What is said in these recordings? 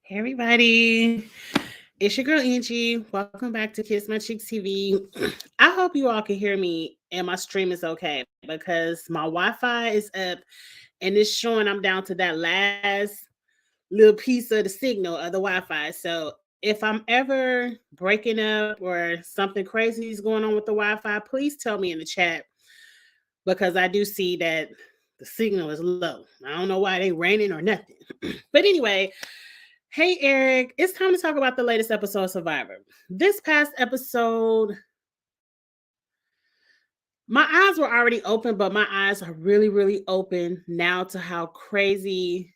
Hey everybody, it's your girl Angie. Welcome back to Kiss My Cheeks TV. I hope you all can hear me and my stream is okay because my Wi-Fi is up and it's showing I'm down to that last little piece of the signal of the Wi-Fi. So if I'm ever breaking up or something crazy is going on with the Wi-Fi, please tell me in the chat because I do see that the signal is low. I don't know why they raining or nothing. But anyway, hey, Eric, it's time to talk about the latest episode of Survivor. This past episode, my eyes were already open, but my eyes are really, really open now to how crazy,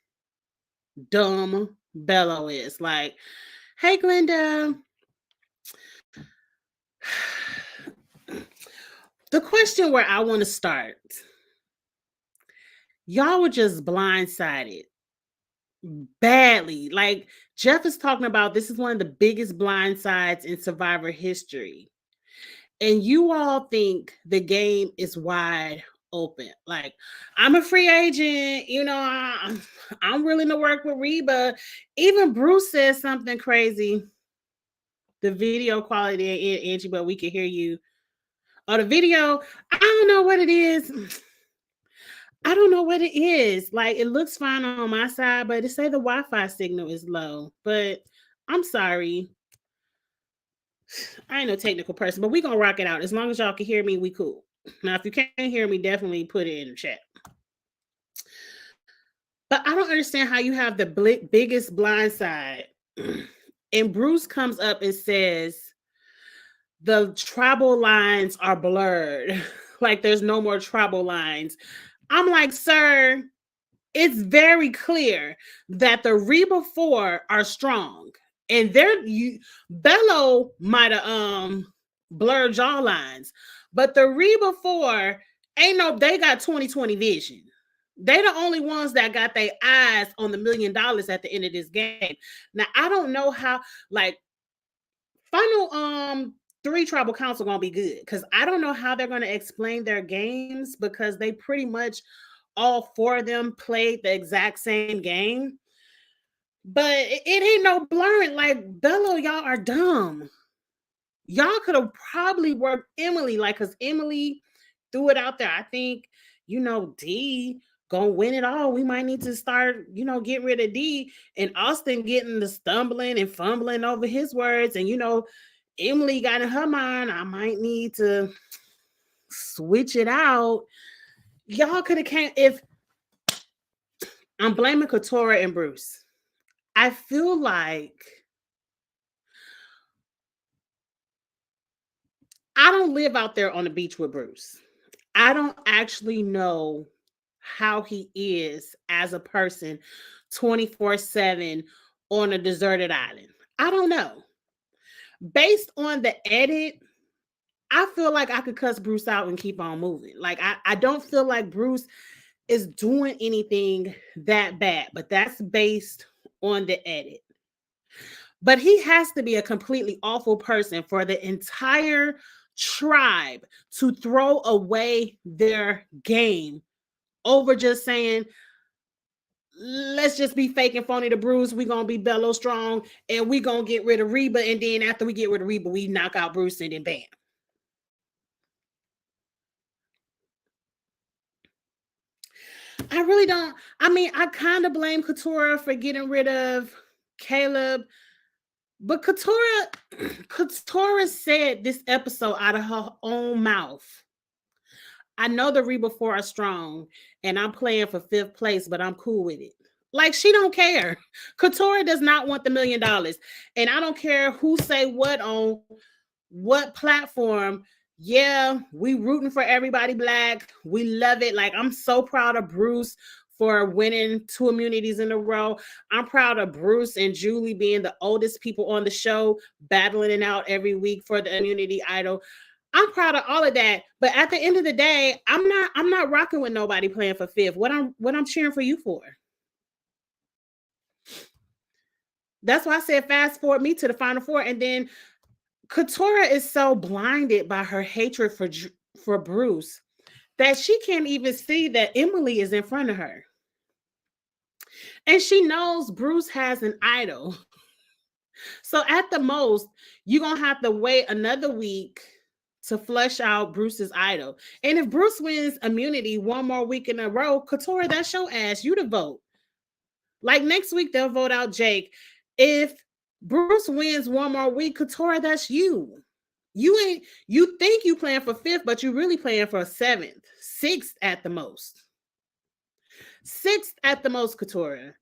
dumb Bello is. Like, hey, Glenda. The question where I want to start, y'all were just blindsided badly. Like, Jeff is talking about this is one of the biggest blindsides in Survivor history. And you all think the game is wide open. Like, I'm a free agent, I'm willing to work with Reba. Even Bruce says something crazy. The video quality, Angie, but we can hear you. Oh, the video, I don't know what it is. I don't know what it is. Like, it looks fine on my side, but it say the Wi-Fi signal is low. But I'm sorry. I ain't no technical person, but we gonna rock it out. As long as y'all can hear me, we cool. Now, if you can't hear me, definitely put it in the chat. But I don't understand how you have the biggest blind side. And Bruce comes up and says, the tribal lines are blurred. Like there's no more tribal lines. I'm like, sir, it's very clear that the Reba 4 are strong. And Bello might have blurred jaw lines, but the Reba 4 they got 20/20 vision. They the only ones that got their eyes on the $1 million at the end of this game. Now I don't know how like final 3 tribal counts are gonna be good because I don't know how they're gonna explain their games because they pretty much all 4 of them played the exact same game. But it ain't no blurring. Like Bello, y'all are dumb. Y'all could have probably worked Emily, like because Emily threw it out there. I think D gonna win it all. We might need to start, get rid of D and Austin getting the stumbling and fumbling over his words. And Emily got in her mind, I might need to switch it out. Y'all could have came if I'm blaming Katora and Bruce. I feel like I don't live out there on the beach with Bruce. I don't actually know how he is as a person 24/7 on a deserted island. I don't know. Based on the edit, I feel like I could cuss Bruce out and keep on moving. Like I don't feel like Bruce is doing anything that bad, but that's based on the edit. But he has to be a completely awful person for the entire tribe to throw away their game over just saying, let's just be fake and phony to Bruce. We're going to be Bello strong and we're going to get rid of Reba. And then after we get rid of Reba, we knock out Bruce and then bam. I really don't. I mean, I kind of blame Katora for getting rid of Caleb. But Katora said this episode out of her own mouth. I know the Reba 4 are strong, and I'm playing for 5th place, but I'm cool with it. Like she don't care. Katora does not want the $1 million, and I don't care who say what on what platform. Yeah, we rooting for everybody black. We love it. Like I'm so proud of Bruce for winning 2 immunities in a row. I'm proud of Bruce and Julie being the oldest people on the show, battling it out every week for the immunity idol. I'm proud of all of that. But at the end of the day, I'm not rocking with nobody playing for 5th. What I'm cheering for you for. That's why I said fast forward me to the final 4. And then Katora is so blinded by her hatred for Bruce that she can't even see that Emily is in front of her. And she knows Bruce has an idol. So at the most, you're going to have to wait another week to flush out Bruce's idol. And if Bruce wins immunity one more week in a row, Couture, that's your ass. You to vote. Like next week, they'll vote out Jake. If Bruce wins one more week, Couture, that's you. You think you playing for fifth, but you really playing for seventh, sixth at the most. Sixth at the most, Couture.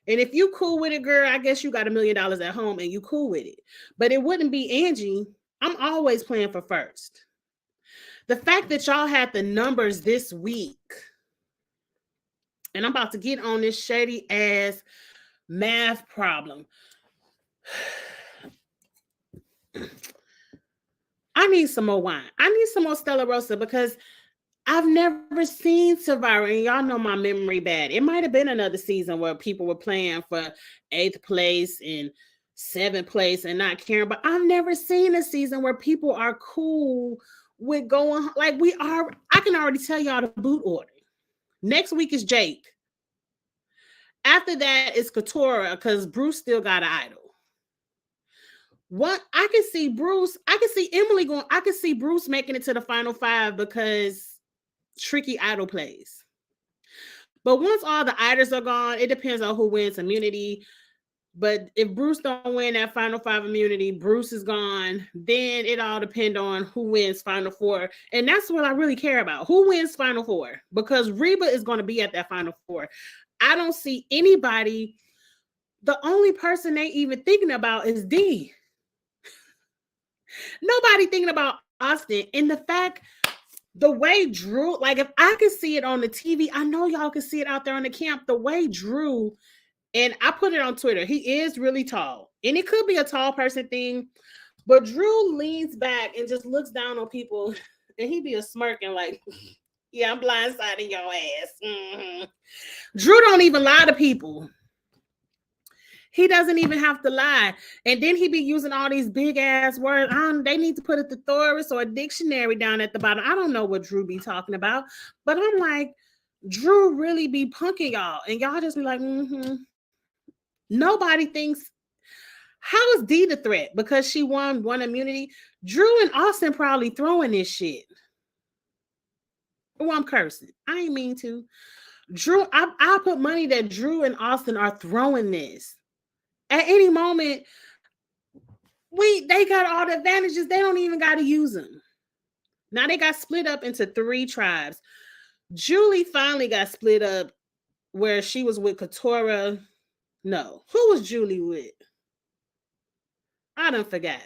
And if you cool with it, girl, I guess you got $1,000,000 at home and you cool with it. But it wouldn't be Angie. I'm always playing for first. The fact that y'all had the numbers this week, and I'm about to get on this shady ass math problem. I need some more wine. I need some more Stella Rosa because I've never seen Survivor, and y'all know my memory bad. It might have been another season where people were playing for 8th place and 7th place and not caring, but I've never seen a season where people are cool with going like we are. I can already tell y'all the boot order. Next week is Jake. After that is Couture because Bruce still got an idol. What I can see Bruce, I can see Emily going, I can see Bruce making it to the final 5 because tricky idol plays. But once all the idols are gone, it depends on who wins immunity. But if Bruce don't win that final 5 immunity, Bruce is gone. Then it all depends on who wins final 4. And that's what I really care about. Who wins final 4? Because Reba is going to be at that final 4. I don't see anybody. The only person they even thinking about is D. Nobody thinking about Austin. And the fact, the way Drew, like if I could see it on the TV, I know y'all can see it out there on the camp. The way Drew, and I put it on Twitter, he is really tall. And it could be a tall person thing, but Drew leans back and just looks down on people and he be a smirking like, yeah, I'm blindsiding your ass. Mm-hmm. Drew don't even lie to people. He doesn't even have to lie. And then he be using all these big ass words. They need to put a thesaurus or a dictionary down at the bottom. I don't know what Drew be talking about. But I'm like, Drew really be punking y'all. And y'all just be like, mm-hmm. Nobody thinks, how is D the threat? Because she won immunity. Drew and Austin probably throwing this shit. Oh, I'm cursing. I ain't mean to. Drew, I put money that Drew and Austin are throwing this. At any moment, they got all the advantages. They don't even got to use them. Now they got split up into 3 tribes. Julie finally got split up where she was with Couture. No, who was Julie with? I done forgot.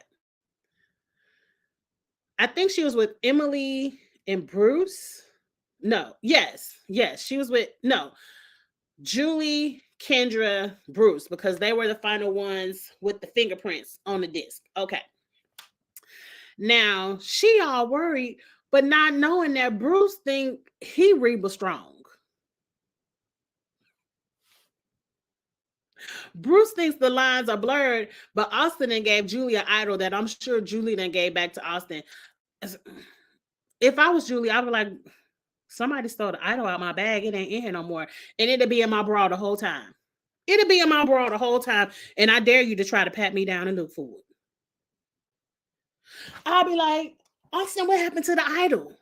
I think she was with Emily and Bruce. No, yes, she was with, no, Julie, Kendra, Bruce, because they were the final ones with the fingerprints on the disc. Okay. Now, she all worried, but not knowing that Bruce think he Reba strong. Bruce thinks the lines are blurred, but Austin then gave Julie an idol that I'm sure Julie then gave back to Austin. If I was Julie, I would be like, somebody stole the idol out my bag. It ain't in here no more. And it'll be in my bra the whole time. It'll be in my bra the whole time. And I dare you to try to pat me down and look for it. I'll be like, Austin, what happened to the idol?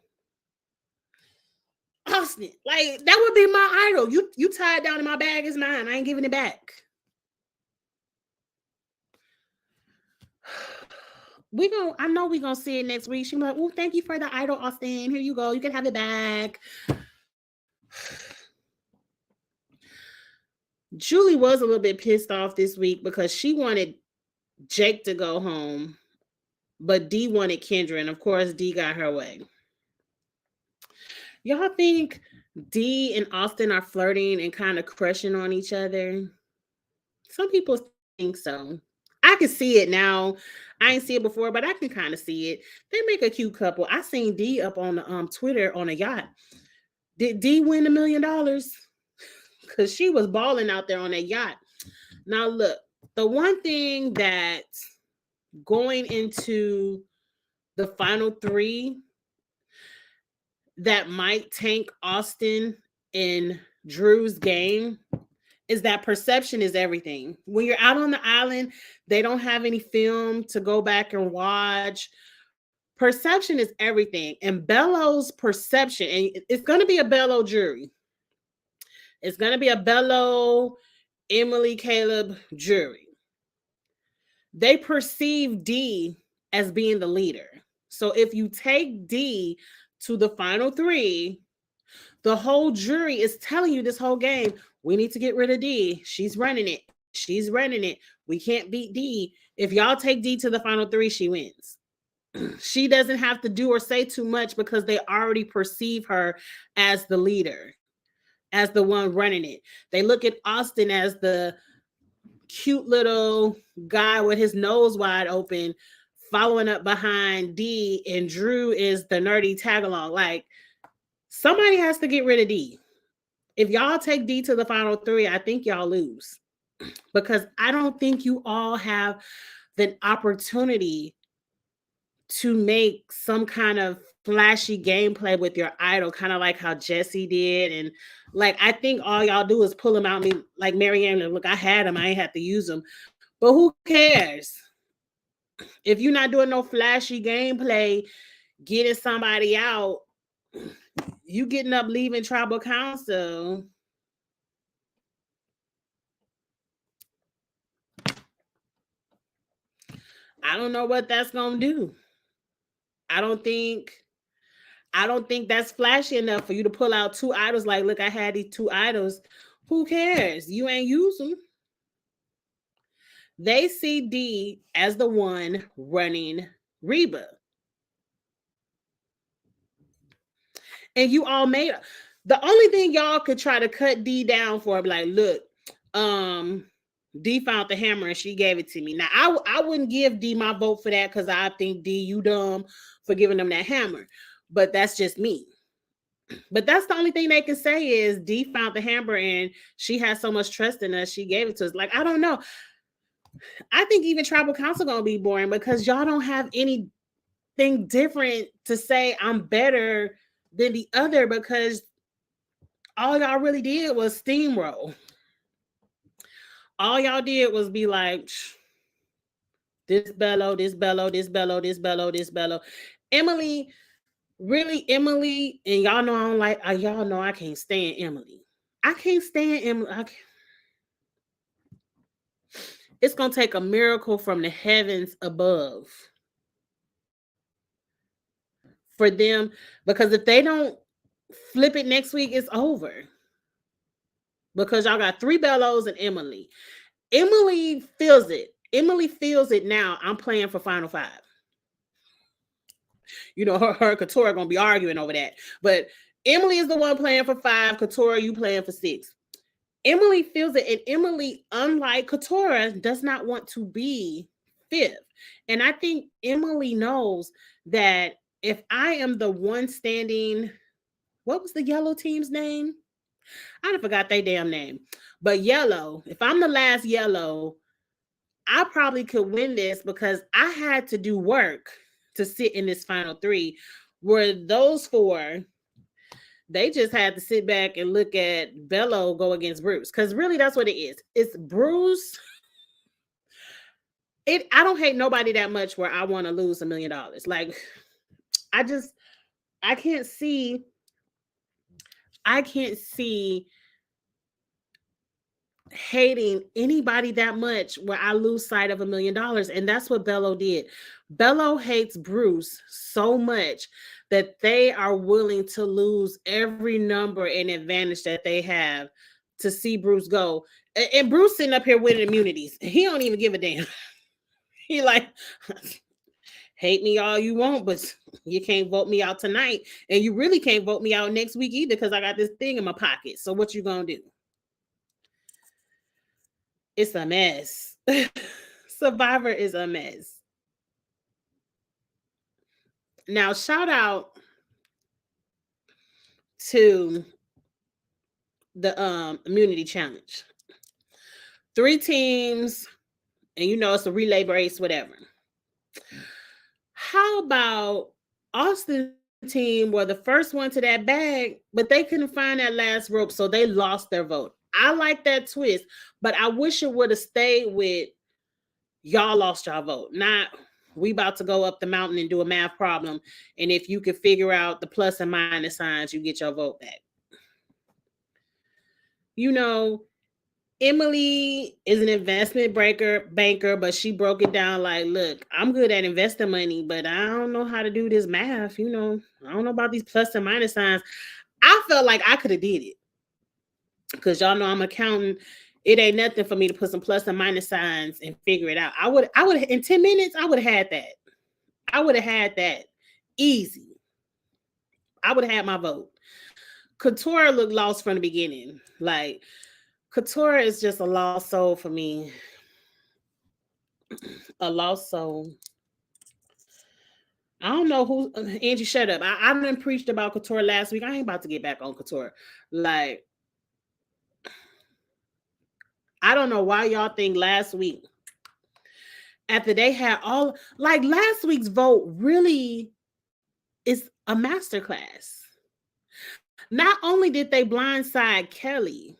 Austin, like that would be my idol. You tied down in my bag, is mine. I ain't giving it back. I know we're gonna see it next week. She's like, oh, thank you for the idol, Austin. Here you go. You can have it back. Julie was a little bit pissed off this week because she wanted Jake to go home, but D wanted Kendra, and of course, D got her way. Y'all think D and Austin are flirting and kind of crushing on each other? Some people think so. I can see it now. I ain't see it before, but I can kind of see it. They make a cute couple. I seen D up on the Twitter on a yacht. Did D win $1 million? Because she was balling out there on that yacht. Now look, the one thing that going into the final 3 that might tank Austin in Drew's game is that perception is everything. When you're out on the island, they don't have any film to go back and watch. Perception is everything. And Bello's perception, and it's going to be a Bello jury. It's going to be a Bello, Emily, Caleb jury. They perceive D as being the leader. So if you take D to the final three, the whole jury is telling you this whole game, we need to get rid of D. She's running it. She's running it. We can't beat D. If y'all take D to the final three, she wins. She doesn't have to do or say too much because they already perceive her as the leader, as the one running it. They look at Austin as the cute little guy with his nose wide open, following up behind D, and Drew is the nerdy tag along. Like, somebody has to get rid of D. If y'all take D to the final three, I think y'all lose, because I don't think you all have the opportunity to make some kind of flashy gameplay with your idol, kind of like how Jesse did. And like, I think all y'all do is pull him out, me like Marianne, look, I had him, I ain't have to use him. But who cares? If you're not doing no flashy gameplay, getting somebody out, you getting up, leaving tribal council. I don't know what that's gonna do. I don't think that's flashy enough for you to pull out two idols. Like, look, I had these two idols. Who cares? You ain't use them. They see D as the one running Reba. And you all made the only thing y'all could try to cut D down for, like, look, D found the hammer and she gave it to me. Now, I wouldn't give D my vote for that, because I think D, you dumb for giving them that hammer. But that's just me. But that's the only thing they can say is D found the hammer and she has so much trust in us, she gave it to us. Like, I don't know. I think even tribal council gonna be boring, because y'all don't have anything different to say I'm better than the other, because all y'all really did was steamroll. All y'all did was be like, this Bello, this Bello, this Bello, this Bello, this Bello. Emily, really, Emily, and y'all know I don't like, y'all know I can't stand Emily. I can't stand Emily. It's going to take a miracle from the heavens above for them, because if they don't flip it next week, it's over. Because y'all got three Bellos and Emily. Emily feels it. Emily feels it now. I'm playing for Final Five. You know, her Couture going to be arguing over that. But Emily is the one playing for 5. Couture, you playing for 6. Emily feels it. And Emily, unlike Couture, does not want to be 5th. And I think Emily knows that if I am the one standing, what was the yellow team's name? I forgot their damn name. But yellow, if I'm the last yellow, I probably could win this, because I had to do work to sit in this final 3, where those 4, they just had to sit back and look at Bello go against Bruce. Because really, that's what it is. It's Bruce. I don't hate nobody that much where I want to lose $1 million. Like, I can't see hating anybody that much where I lose sight of $1 million. And that's what Bello did. Bello hates Bruce so much that they are willing to lose every number and advantage that they have to see Bruce go. And Bruce sitting up here winning immunities. He don't even give a damn. He like, hate me all you want, but you can't vote me out tonight. And you really can't vote me out next week either, because I got this thing in my pocket. So what you gonna do? It's a mess. Survivor is a mess. Now, shout out to the immunity challenge. 3 teams, and you know it's a relay race, whatever. How about Austin's team were the first one to that bag, but they couldn't find that last rope, so they lost their vote. I like that twist, but I wish it would have stayed with y'all lost y'all vote. Not we about to go up the mountain and do a math problem. And if you can figure out the plus and minus signs, you get your vote back. You know, Emily is an investment banker, but she broke it down like, look, I'm good at investing money, but I don't know how to do this math. I don't know about these plus and minus signs. I felt like I could have did it because y'all know I'm an accountant. It ain't nothing for me to put some plus and minus signs and figure it out. I would in 10 minutes, I would have had that. I would have had that easy. I would have had my vote. Couture looked lost from the beginning. Like, Couture is just a lost soul for me. A lost soul. I don't know who. Angie, shut up. I done preached about Couture last week. I ain't about to get back on Couture. Like, I don't know why y'all think last week, after they had all, like, last week's vote really is a masterclass. Not only did they blindside Kelly,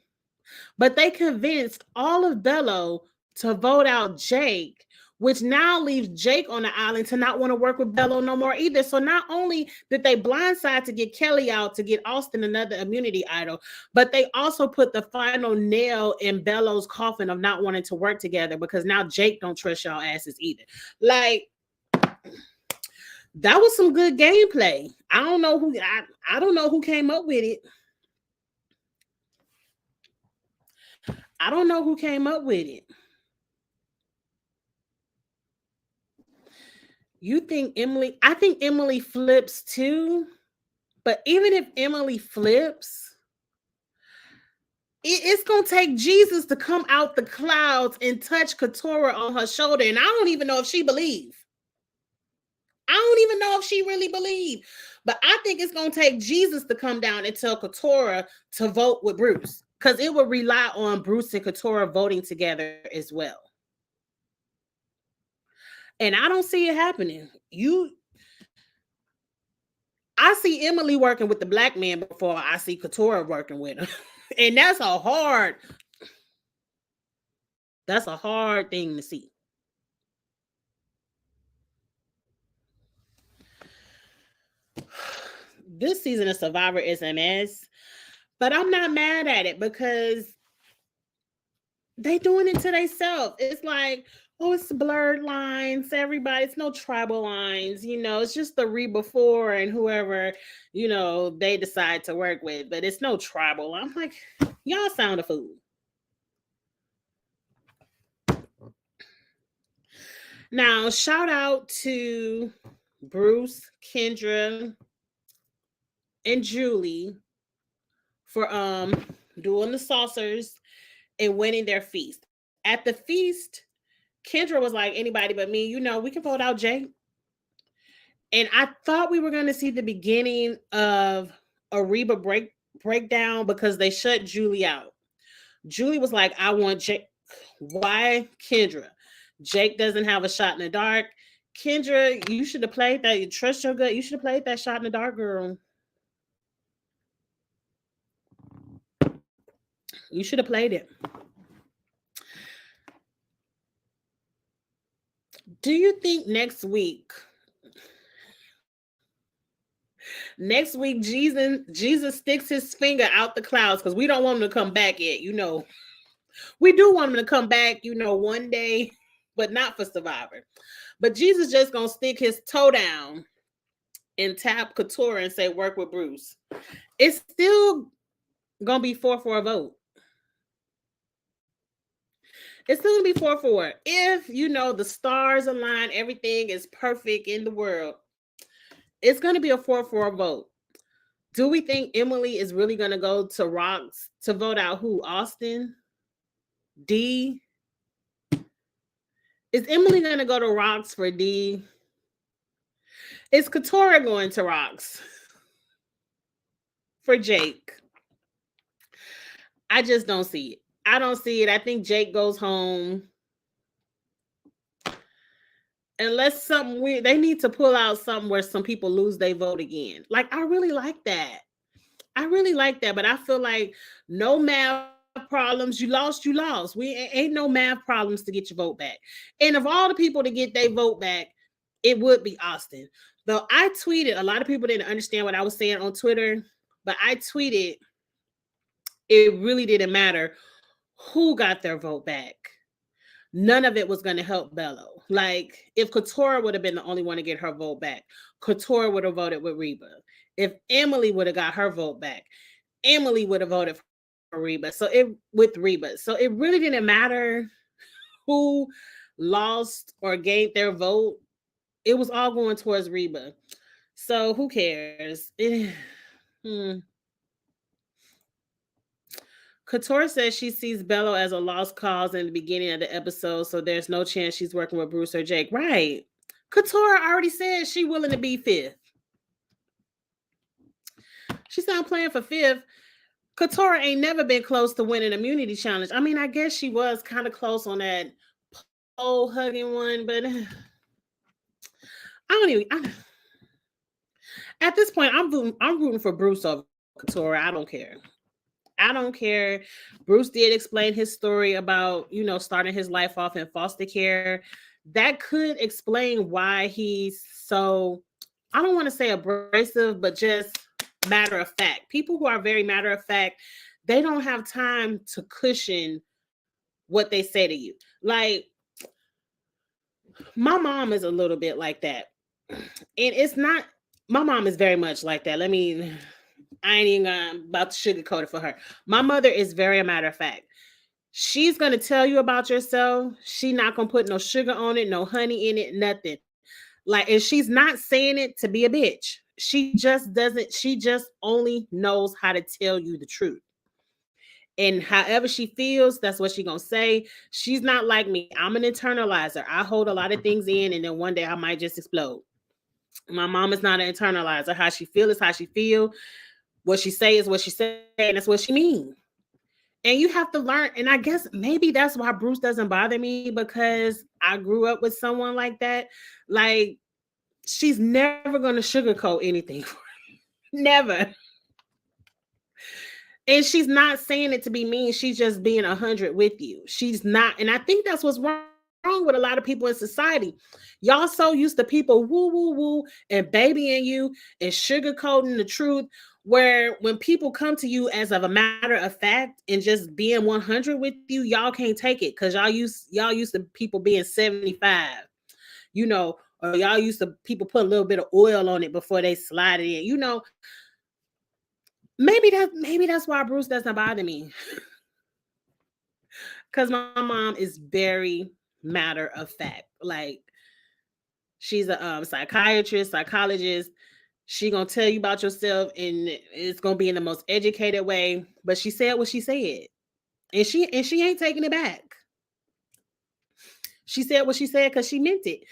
but they convinced all of Bello to vote out Jake, which now leaves Jake on the island to not want to work with Bello no more either. So not only did they blindside to get Kelly out to get Austin another immunity idol, but they also put the final nail in Bello's coffin of not wanting to work together because now Jake don't trust y'all asses either. Like, that was some good gameplay. I don't know who came up with it. I don't know who came up with it. You think Emily? I think Emily flips too. But even if Emily flips, it's going to take Jesus to come out the clouds and touch Keturah on her shoulder. And I don't even know if she believes. I don't even know if she really believes. But I think it's going to take Jesus to come down and tell Keturah to vote with Bruce. Because it would rely on Bruce and Keturah voting together as well. And I don't see it happening. I see Emily working with the black man before I see Keturah working with him. And that's a hard thing to see. This season of Survivor is a mess, but I'm not mad at it because they doing it to themselves. It's like, oh, it's blurred lines. Everybody, it's no tribal lines. It's just the Reba 4 and whoever, they decide to work with. But it's no tribal. I'm like, y'all sound a fool. Now, shout out to Bruce, Kendra, and Julie for doing the saucers and winning their feast. At the feast, Kendra was like, anybody but me, we can vote out Jay. And I thought we were going to see the beginning of a Reba breakdown because they shut Julie out. Julie was like, I want Jake. Why Kendra? Jake doesn't have a shot in the dark. Kendra, you should have played that. You trust your gut. You should have played that shot in the dark, girl. You should have played it. Do you think next week Jesus sticks his finger out the clouds because we don't want him to come back yet? We do want him to come back, one day, but not for Survivor. But Jesus just gonna stick his toe down and tap Couture and say, work with Bruce. It's still gonna be 4-4 vote. It's still gonna be 4-4. If the stars align, everything is perfect in the world, it's gonna be a 4-4 vote. Do we think Emily is really gonna go to Rocks to vote out who? Austin? D? Is Emily gonna go to Rocks for D? Is Couture going to Rocks for Jake? I just don't see it. I don't see it. I think Jake goes home. Unless something weird, they need to pull out something where some people lose their vote again. Like, I really like that. But I feel like no math problems. You lost, you lost. We ain't no math problems to get your vote back. And of all the people to get their vote back, it would be Austin. Though I tweeted, a lot of people didn't understand what I was saying on Twitter, but I tweeted it really didn't matter who got their vote back. None of it was going to help Bello. Like, if Katora would have been the only one to get her vote back, Katora would have voted with Reba. If Emily would have got her vote back, Emily would have voted for Reba. So it really didn't matter who lost or gained their vote. It was all going towards Reba. So who cares? Couture says she sees Bello as a lost cause in the beginning of the episode, so there's no chance she's working with Bruce or Jake. Right. Couture already said she willing to be fifth. She's not playing for fifth. Couture ain't never been close to winning immunity challenge. I mean, I guess she was kind of close on that pole hugging one, but I don't even. At this point, I'm rooting for Bruce over Couture. I don't care. Bruce did explain his story about, starting his life off in foster care. That could explain why he's so, I don't want to say abrasive, but just matter of fact. People who are very matter of fact, they don't have time to cushion what they say to you. Like, my mom is a little bit like that. And it's not, my mom is very much like that. I ain't even about to sugarcoat it for her. My mother is very a matter of fact. She's going to tell you about yourself. She's not going to put no sugar on it, no honey in it, nothing. Like, and she's not saying it to be a bitch. She just only knows how to tell you the truth. And however she feels, that's what she's going to say. She's not like me. I'm an internalizer. I hold a lot of things in, and then one day I might just explode. My mom is not an internalizer. How she feel is how she feel. What she say is what she say, and that's what she means. And you have to learn. And I guess maybe that's why Bruce doesn't bother me, because I grew up with someone like that. Like, she's never going to sugarcoat anything. Never. And she's not saying it to be mean. She's just being 100 with you. She's not. And I think that's what's wrong with a lot of people in society. Y'all so used to people woo, woo, woo, and babying you and sugarcoating the truth, where when people come to you as of a matter of fact and just being 100 with you, y'all can't take it, because y'all used to people being 75, or y'all used to people put a little bit of oil on it before they slide it in. Maybe that's why Bruce doesn't bother me. Because my mom is very matter of fact. Like, she's a psychiatrist, psychologist. She gonna tell you about yourself, and it's gonna be in the most educated way. But she said what she said, and she ain't taking it back. She said what she said because she meant it.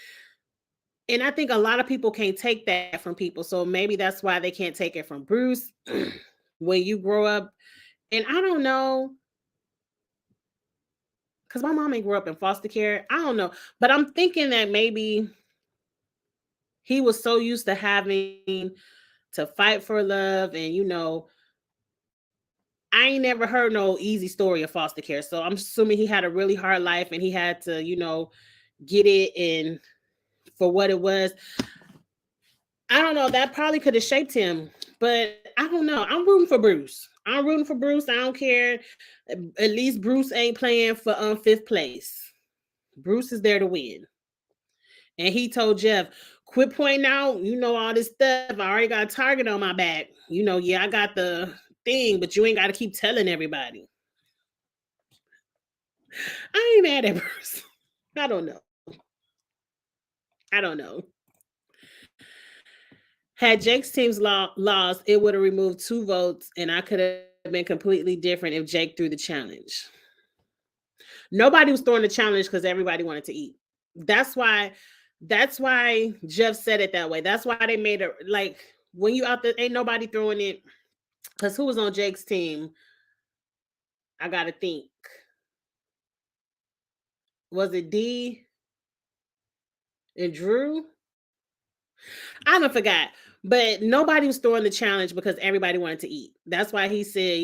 And I think a lot of people can't take that from people. So maybe that's why they can't take it from Bruce. When you grow up, and I don't know, because my mom ain't grew up in foster care. I don't know. But I'm thinking that maybe he was so used to having to fight for love, and I ain't never heard no easy story of foster care. So I'm assuming he had a really hard life, and he had to, get it and for what it was. I don't know. That probably could have shaped him, but I don't know. I'm rooting for Bruce. I don't care. At least Bruce ain't playing for fifth place. Bruce is there to win. And he told Jeff, quit pointing out, all this stuff. I already got a target on my back. Yeah, I got the thing, but you ain't got to keep telling everybody. I ain't mad at Bruce. I don't know. Had Jake's teams lost, it would have removed 2 votes, and I could have been completely different if Jake threw the challenge. Nobody was throwing the challenge because everybody wanted to eat. That's why Jeff said it that way. That's why they made it like, when you out there, ain't nobody throwing it. Because who was on Jake's team? I gotta think. Was it D and Drew? I don't forgot. But nobody was throwing the challenge because everybody wanted to eat. That's why he said,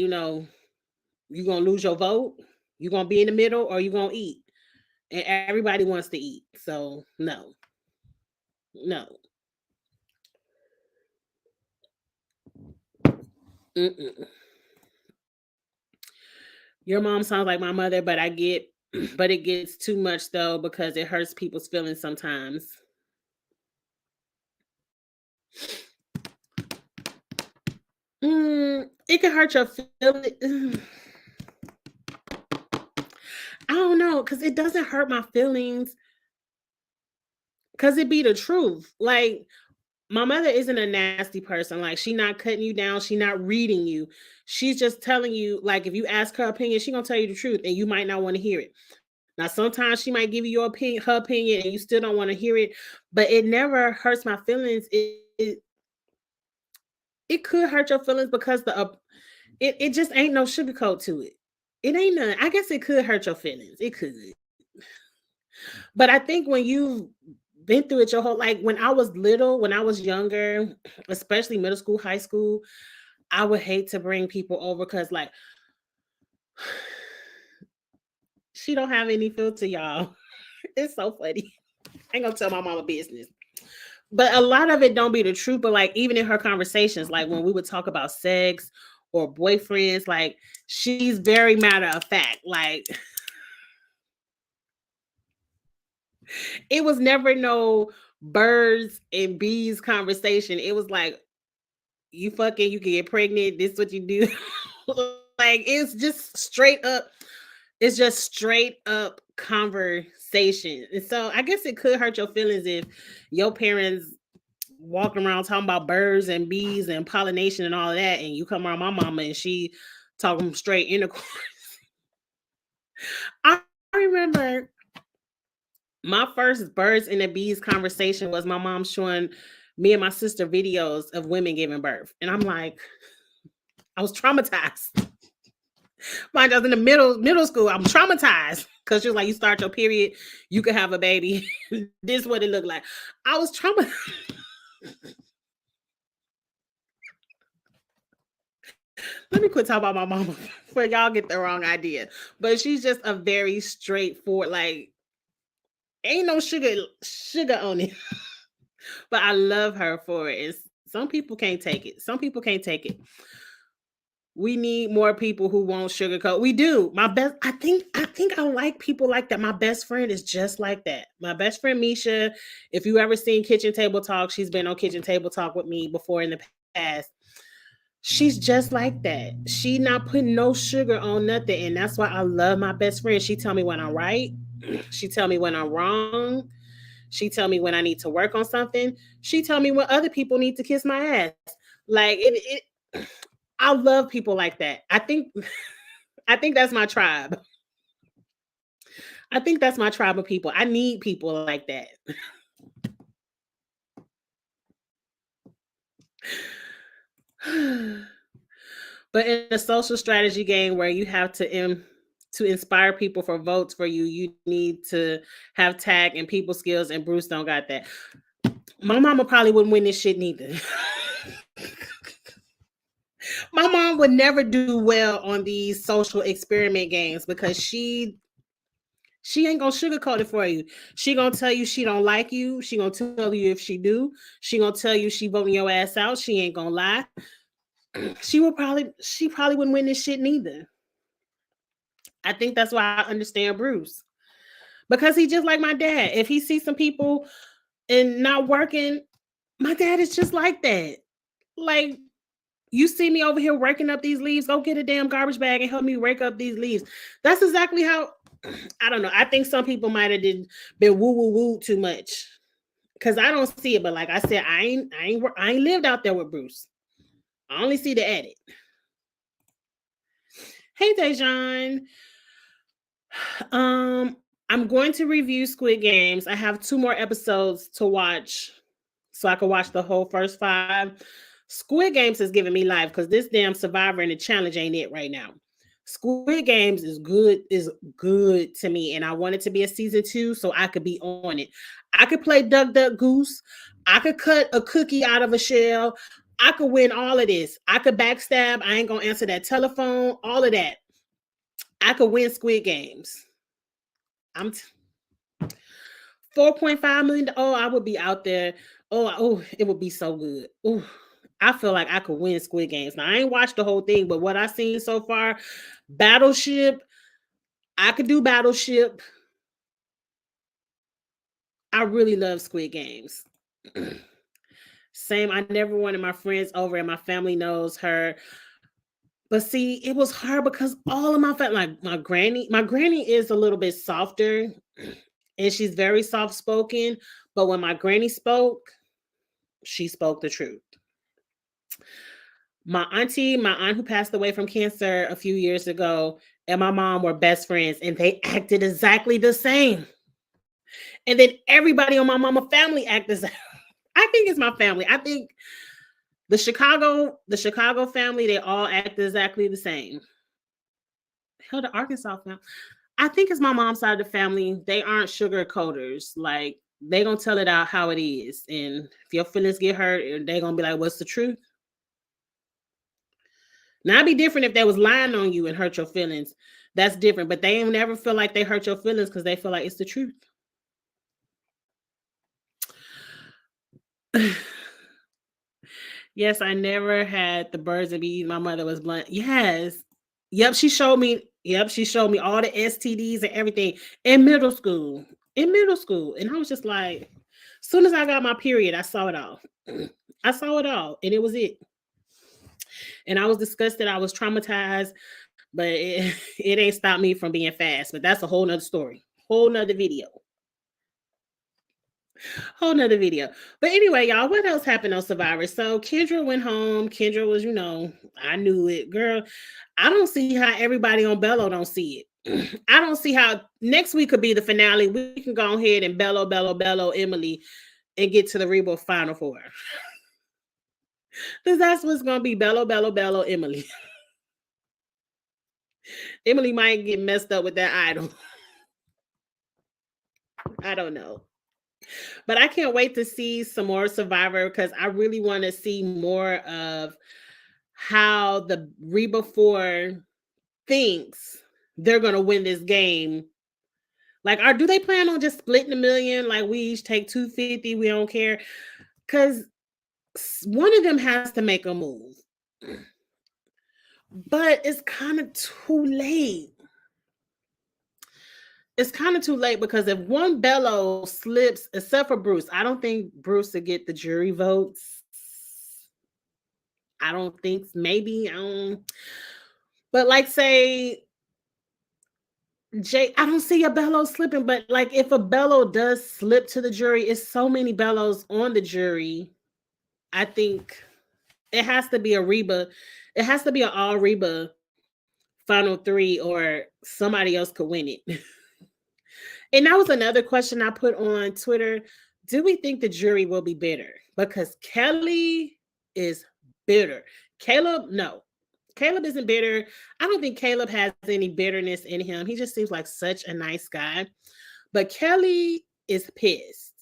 You gonna lose your vote? You gonna be in the middle, or you gonna eat? And everybody wants to eat. So no, no. Mm-mm. Your mom sounds like my mother, but I get, but it gets too much though because it hurts people's feelings sometimes. It can hurt your feelings. I don't know, cause it doesn't hurt my feelings, cause it be the truth. Like my mother isn't a nasty person. Like she not cutting you down. She not reading you. She's just telling you. Like if you ask her opinion, she gonna tell you the truth, and you might not want to hear it. Now sometimes she might give you your opinion, her opinion, and you still don't want to hear it. But it never hurts my feelings. It could hurt your feelings because it just ain't no sugarcoat to it. It ain't none. I guess it could hurt your feelings. It could. But I think when you've been through it your whole, like when I was little, when I was younger, especially middle school, high school, I would hate to bring people over because like she don't have any filter, y'all. It's so funny. I ain't gonna tell my mama business. But a lot of it don't be the truth. But like even in her conversations, like when we would talk about sex or boyfriends, like she's very matter of fact. Like it was never no birds and bees conversation. It was like you fucking, you can get pregnant. This is what you do. Like it's just straight up. It's just straight up conversation. And so I guess it could hurt your feelings if your parents walking around talking about birds and bees and pollination and all of that, and you come around my mama and she talking straight intercourse. I remember my first birds and the bees conversation was my mom showing me and my sister videos of women giving birth. And I'm like, I was traumatized. Mind you, I was in the middle school. I'm traumatized because she was like, you start your period, you can have a baby. This is what it looked like. I was traumatized. Let me quit talking about my mama for y'all get the wrong idea. But she's just a very straightforward, like ain't no sugar on it. But I love her for it. Some people can't take it. Some people can't take it. We need more people who won't sugarcoat. We do. I think I like people like that. My best friend is just like that. My best friend Misha, if you ever seen Kitchen Table Talk, she's been on Kitchen Table Talk with me before in the past. She's just like that. She not putting no sugar on nothing. And that's why I love my best friend. She tell me when I'm right. She tell me when I'm wrong. She tell me when I need to work on something. She tell me when other people need to kiss my ass. Like it I love people like that. I think that's my tribe. I think that's my tribe of people. I need people like that. But in a social strategy game where you have to inspire people for votes for you, you need to have tag and people skills, and Bruce don't got that. My mama probably wouldn't win this shit neither. My mom would never do well on these social experiment games because she ain't gonna sugarcoat it for you. She gonna tell you she don't like you. She gonna tell you if she do. She gonna tell you she voting your ass out. She ain't gonna lie. She probably wouldn't win this shit neither. I think that's why I understand Bruce. Because he just like my dad. If he sees some people and not working, my dad is just like that. Like you see me over here raking up these leaves, go get a damn garbage bag and help me rake up these leaves. That's exactly how I don't know. I think some people might have been woo woo woo too much. Cause I don't see it, but like I said, I ain't lived out there with Bruce. I only see the edit. Hey Dejan. Um, I'm going to review Squid Games. I have 2 more episodes to watch, so I can watch the whole first 5. Squid Games is giving me life because this damn Survivor and the challenge ain't it right now. Squid Games is good to me, and I want it to be a season 2 so I could be on it. I could play Duck Duck Goose. I could cut a cookie out of a shell. I could win all of this. I could backstab. I ain't gonna answer that telephone. All of that. I could win Squid Games. I'm 4.5 million. Oh, I would be out there. Oh, it would be so good. Oh, I feel like I could win Squid Games. Now I ain't watched the whole thing, but what I've seen so far, Battleship, I could do Battleship. I really love Squid Games. Same. I never wanted my friends over, and my family knows her. But see, it was hard because all of my family, like my granny is a little bit softer, and she's very soft spoken. But when my granny spoke, she spoke the truth. My aunt who passed away from cancer a few years ago, and my mom were best friends, and they acted exactly the same. And then everybody on my mama family acted. I think it's my family. I think the Chicago family, they all act exactly the same. Hell, the Arkansas family. I think it's my mom's side of the family. They aren't sugar coaters. Like they gonna tell it out how it is. And if your feelings get hurt, they gonna be like, "What's the truth?" Now it'd be different if they was lying on you and hurt your feelings. That's different. But they ain't never feel like they hurt your feelings because they feel like it's the truth. Yes, I never had the birds and bees. My mother was blunt. Yes. Yep, she showed me. Yep, she showed me all the STDs and everything in middle school. In middle school. And I was just like, as soon as I got my period, I saw it all. I saw it all, and it was it. And I was disgusted. I was traumatized, but it, it ain't stopped me from being fast. But that's a whole nother story, whole nother video. Whole nother video. But anyway, y'all, what else happened on Survivor? So Kendra went home. Kendra was, I knew it. Girl, I don't see how everybody on Bello don't see it. I don't see how next week could be the finale. We can go ahead and Bello, Emily, and get to the Reba Final Four. Because that's what's going to be Bello, Emily. Emily might get messed up with that idol. I don't know. But I can't wait to see some more Survivor because I really want to see more of how the Reba 4 thinks they're gonna win this game. Like, do they plan on just splitting a million? Like, we each take 250, we don't care. Cause one of them has to make a move. But it's kind of too late. It's kind of too late because if one Bello slips, except for Bruce, I don't think Bruce will get the jury votes. I don't think maybe. But like say Jay, I don't see a Bello slipping, but like if a Bello does slip to the jury, it's so many Bellos on the jury. I think it has to be a Reba. It has to be an all Reba final three, or somebody else could win it. And that was another question I put on Twitter. Do we think the jury will be bitter? Because Kelly is bitter. Caleb, no. Caleb isn't bitter. I don't think Caleb has any bitterness in him. He just seems like such a nice guy. But Kelly is pissed.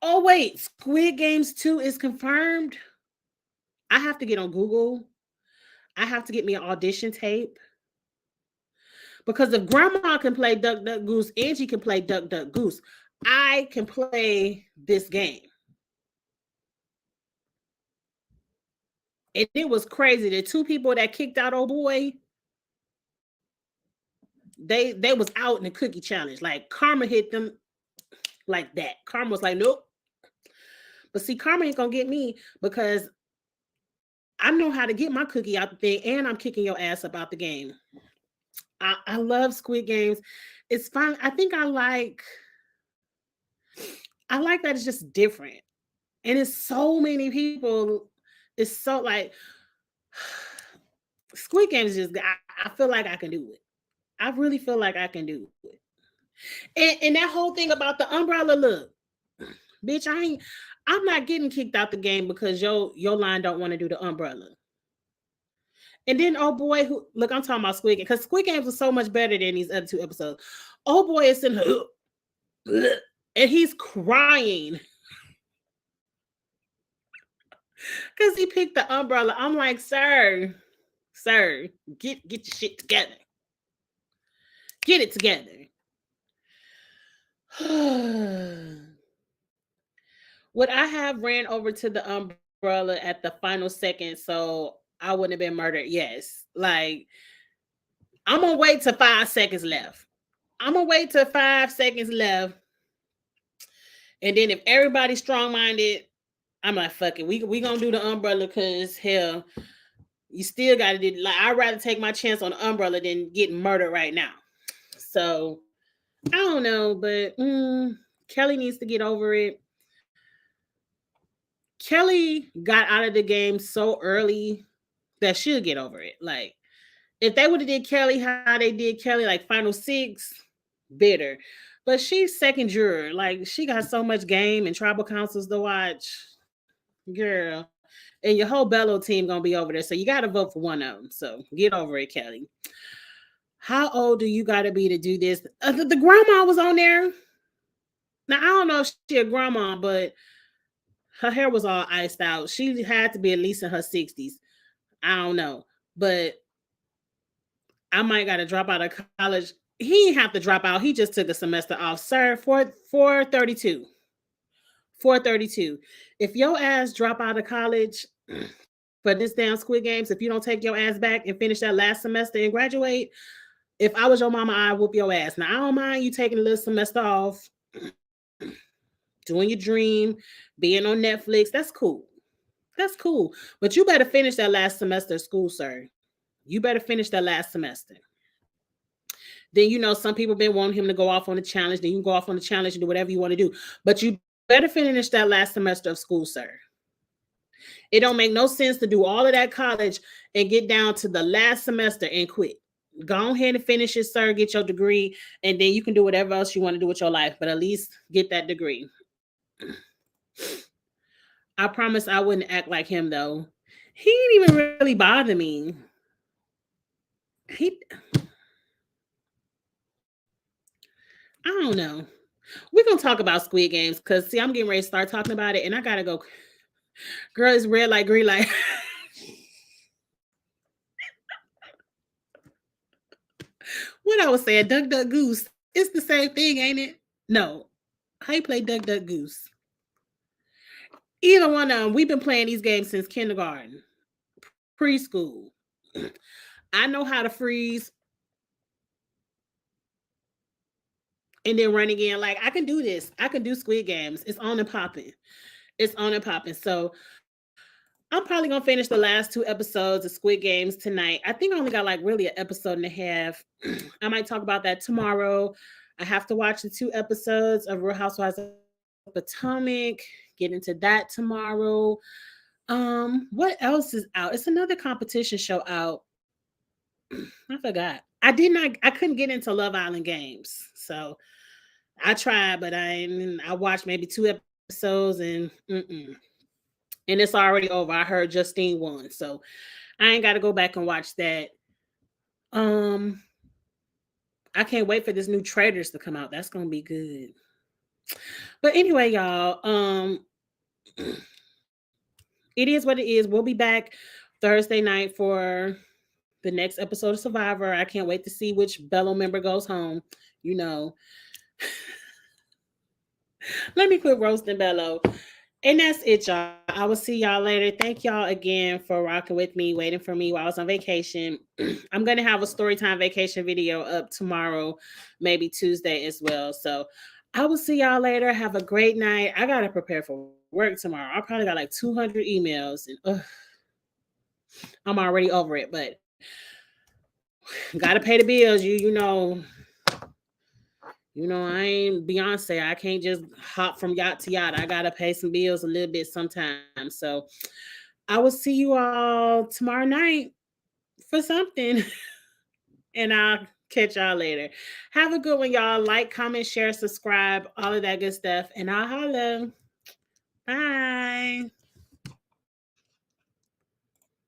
Oh, wait. Squid Games 2 is confirmed. I have to get on Google. I have to get me an audition tape. Because if grandma can play Duck Duck Goose, Angie can play Duck Duck Goose. I can play this game. And it was crazy. The two people that kicked out old boy, they was out in the cookie challenge. Like Karma hit them like that. Karma was like, nope. But see, Karma ain't gonna get me because I know how to get my cookie out the thing, and I'm kicking your ass up out the game. I love Squid Games. It's fun. I like that it's just different. And it's so many people. It's so like Squid Games just I feel like I can do it. I really feel like I can do it. And that whole thing about the umbrella look, bitch, I'm not getting kicked out the game because your line don't want to do the umbrella. And then oh boy, who look, I'm talking about Squid Games because Squid Games was so much better than these other two episodes. Oh boy is in her and he's crying because he picked the umbrella. I'm like, sir, Sir, get your shit together. Get it together. Would I have ran over to the umbrella at the final second so I wouldn't have been murdered? Yes. Like, I'm gonna wait till 5 seconds left. I'm gonna wait till 5 seconds left. And then if everybody's strong minded, I'm like, fuck it. We gonna do the umbrella because hell, you still gotta do like I'd rather take my chance on the umbrella than getting murdered right now. So I don't know, but Kelly needs to get over it. Kelly got out of the game so early that she'll get over it. Like, if they would have did Kelly how they did Kelly, like final six, bitter. But she's second juror. Like, she got so much game and tribal councils to watch. Girl. And your whole Bello team gonna be over there. So you gotta vote for one of them. So get over it, Kelly. How old do you gotta be to do this? The grandma was on there. Now I don't know if she a grandma, but her hair was all iced out. She had to be at least in her 60s. I don't know. But I might gotta drop out of college. He didn't have to drop out. He just took a semester off. Sir, 432. 432. If your ass drop out of college for this damn Squid Games, if you don't take your ass back and finish that last semester and graduate, if I was your mama, I'd whoop your ass. Now, I don't mind you taking a little semester off, doing your dream, being on Netflix. That's cool. That's cool. But you better finish that last semester of school, sir. You better finish that last semester. Then some people been wanting him to go off on a challenge. Then you can go off on a challenge and do whatever you want to do. But you better finish that last semester of school, sir. It don't make no sense to do all of that college and get down to the last semester and quit. Go ahead and finish it, sir. Get your degree, and then you can do whatever else you want to do with your life. But at least get that degree. I promise I wouldn't act like him, though. He didn't even really bother me. I don't know. We're going to talk about Squid Games because, see, I'm getting ready to start talking about it, and I got to go. Girl, it's red light, green light. What I was saying, Duck, Duck, Goose. It's the same thing, ain't it? No. How you play Duck, Duck, Goose? Either one of them. We've been playing these games since kindergarten, preschool. I know how to freeze and then run again. Like, I can do this. I can do Squid Games. It's on and popping. It's on and popping. So I'm probably gonna finish the last 2 episodes of Squid Games tonight. I think I only got like really an episode and a half. I might talk about that tomorrow. I have to watch the 2 episodes of Real Housewives of Potomac. Get into that tomorrow. What else is out? It's another competition show out. I forgot. I couldn't get into Love Island Games. So I tried, but I watched maybe 2 episodes and it's already over. I heard Justine won, so I ain't got to go back and watch that. I can't wait for this new Traders to come out. That's gonna be good. But anyway, y'all, it is what it is. We'll be back Thursday night for the next episode of Survivor. I can't wait to see which Bello member goes home. Let me quit roasting Bello. And that's it, y'all. I will see y'all later. Thank y'all again for rocking with me, waiting for me while I was on vacation. I'm going to have a storytime vacation video up tomorrow, maybe Tuesday as well. So I will see y'all later. Have a great night. I got to prepare for work tomorrow. I probably got like 200 emails. And I'm already over it, but got to pay the bills. I ain't Beyonce. I can't just hop from yacht to yacht. I got to pay some bills a little bit sometimes. So I will see you all tomorrow night for something. And I'll catch y'all later. Have a good one, y'all. Like, comment, share, subscribe, all of that good stuff. And I'll holla. Bye.